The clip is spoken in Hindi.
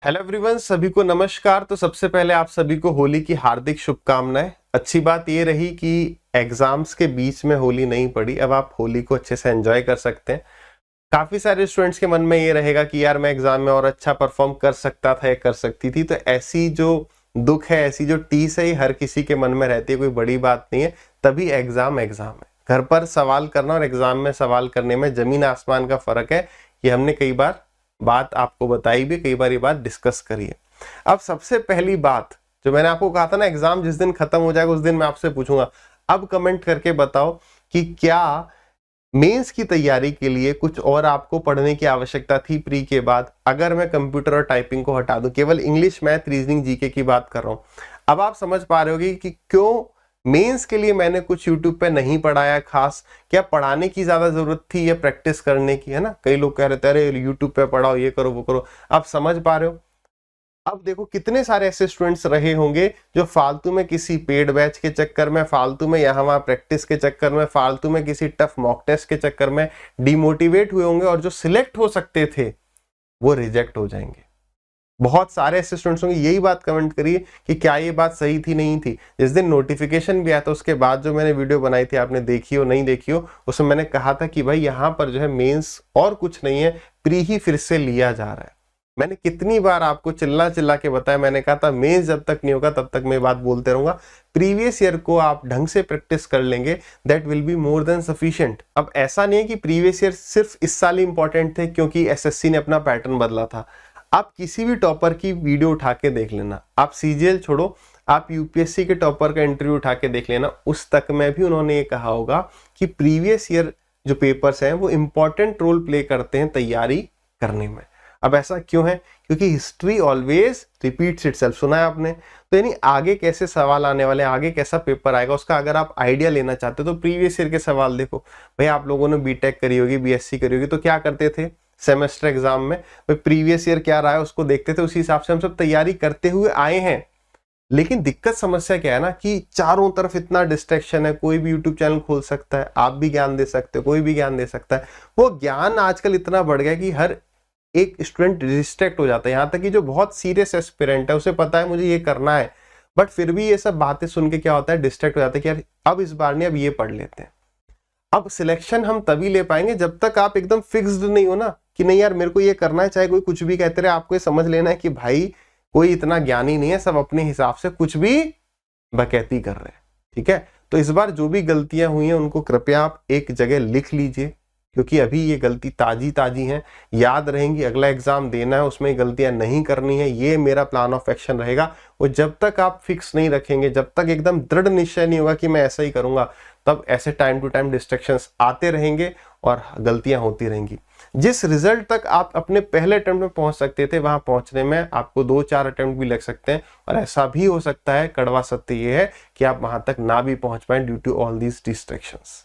हेलो एवरीवन, सभी को नमस्कार। तो सबसे पहले आप सभी को होली की हार्दिक शुभकामनाएं। अच्छी बात ये रही कि एग्जाम्स के बीच में होली नहीं पड़ी, अब आप होली को अच्छे से एंजॉय कर सकते हैं। काफी सारे स्टूडेंट्स के मन में ये रहेगा कि यार मैं एग्जाम में और अच्छा परफॉर्म कर सकता था या कर सकती थी। तो ऐसी जो दुख है, ऐसी जो टीस है, ये हर किसी के मन में रहती है, कोई बड़ी बात नहीं है। तभी एग्जाम है। घर पर सवाल करना और एग्जाम में सवाल करने में जमीन आसमान का फर्क है। ये हमने कई बार बात आपको बताई भी, कई बार ये बात डिस्कस करी है। अब सबसे पहली बात जो मैंने आपको कहा था ना, एग्जाम जिस दिन खत्म हो जाएगा उस दिन मैं आपसे पूछूंगा, अब कमेंट करके बताओ कि क्या मेंस की तैयारी के लिए कुछ और आपको पढ़ने की आवश्यकता थी प्री के बाद। अगर मैं कंप्यूटर और टाइपिंग को हटा दूं, केवल इंग्लिश, मैथ, रीजनिंग, जीके की बात कर रहा हूं, अब आप समझ पा रहे होगे कि क्यों मेंस के लिए मैंने कुछ यूट्यूब पे नहीं पढ़ाया खास। क्या पढ़ाने की ज्यादा जरूरत थी या प्रैक्टिस करने की, है ना। कई लोग कह रहे थे अरे यूट्यूब पे पढ़ाओ, ये करो वो करो। आप समझ पा रहे हो। अब देखो कितने सारे ऐसे स्टूडेंट्स रहे होंगे जो फालतू में किसी पेड बैच के चक्कर में, फालतू में यहाँ वहां प्रैक्टिस के चक्कर में, फालतू में किसी टफ मॉक टेस्ट के चक्कर में डिमोटिवेट हुए होंगे, और जो सिलेक्ट हो सकते थे वो रिजेक्ट हो जाएंगे। बहुत सारे ऐसे स्टूडेंट्स होंगे। यही बात कमेंट करिए कि क्या ये बात सही थी, नहीं थी। जिस दिन नोटिफिकेशन भी आया था उसके बाद जो मैंने वीडियो बनाई थी, आपने देखी हो नहीं देखी हो, उसमें मैंने कहा था कि भाई यहाँ पर जो है मेंस और कुछ नहीं है, प्री ही फिर से लिया जा रहा है। मैंने कितनी बार आपको चिल्ला चिल्ला के बताया, मैंने कहा था मेंस जब तक नहीं होगा तब तक मैं बात बोलते रहूंगा। प्रीवियस ईयर को आप ढंग से प्रैक्टिस कर लेंगे, that will be more than sufficient. अब ऐसा नहीं है कि प्रीवियस ईयर सिर्फ इस साल ही इंपॉर्टेंट थे क्योंकि एसएससी ने अपना पैटर्न बदला था। आप किसी भी टॉपर की वीडियो उठा के देख लेना, आप सीजीएल छोड़ो, आप यूपीएससी के टॉपर का इंटरव्यू उठा के देख लेना, उस तक में भी उन्होंने ये कहा होगा कि प्रीवियस ईयर जो पेपर्स हैं वो इंपॉर्टेंट रोल प्ले करते हैं तैयारी करने में। अब ऐसा क्यों है? क्योंकि हिस्ट्री ऑलवेज रिपीट्स इटसेल्फ। सुना है आपने? तो यानी आगे कैसे सवाल आने वाले, आगे कैसा पेपर आएगा, उसका अगर आप आइडिया लेना चाहते हो तो प्रीवियस ईयर के सवाल देखो। भाई आप लोगों ने बीटेक करी होगी, बीएससी करी होगी, तो क्या करते थे सेमेस्टर एग्जाम में? भाई प्रीवियस ईयर क्या रहा है उसको देखते थे, उसी हिसाब से हम सब तैयारी करते हुए आए हैं। लेकिन दिक्कत समस्या क्या है ना कि चारों तरफ इतना डिस्ट्रैक्शन है। कोई भी यूट्यूब चैनल खोल सकता है, आप भी ज्ञान दे सकते हो, कोई भी ज्ञान दे सकता है। वो ज्ञान आजकल इतना बढ़ गया कि हर एक स्टूडेंट डिस्ट्रैक्ट हो जाता है। यहाँ तक कि जो बहुत सीरियस एस्पिरेंट है उसे पता है मुझे ये करना है, बट फिर भी ये सब बातें सुन के क्या होता है, डिस्ट्रैक्ट हो जाता है कि यार अब इस बार नहीं, अब ये पढ़ लेते हैं। अब सिलेक्शन हम तभी ले पाएंगे जब तक आप एकदम फिक्स्ड नहीं हो ना कि नहीं यार मेरे को ये करना है, चाहे कोई कुछ भी कहते रहे। आपको ये समझ लेना है कि भाई कोई इतना ज्ञानी नहीं है, सब अपने हिसाब से कुछ भी बकैती कर रहे हैं। ठीक है, तो इस बार जो भी गलतियां हुई हैं उनको कृपया आप एक जगह लिख लीजिए, क्योंकि अभी ये गलती ताजी ताजी हैं, याद रहेंगी। अगला एग्जाम देना है, उसमें गलतियां नहीं करनी है, ये मेरा प्लान ऑफ एक्शन रहेगा। और जब तक आप फिक्स नहीं रखेंगे, जब तक एकदम दृढ़ निश्चय नहीं होगा कि मैं ऐसा ही करूंगा, तब ऐसे टाइम टू टाइम डिस्ट्रैक्शंस आते रहेंगे और गलतियां होती रहेंगी। जिस रिजल्ट तक आप अपने पहले अटेम्प्ट में पहुंच सकते थे, वहां पहुंचने में आपको 2-4 अटेम्प्ट भी लग सकते हैं। और ऐसा भी हो सकता है, कड़वा सत्य ये है कि आप वहां तक ना भी पहुंच पाए due to all these distractions.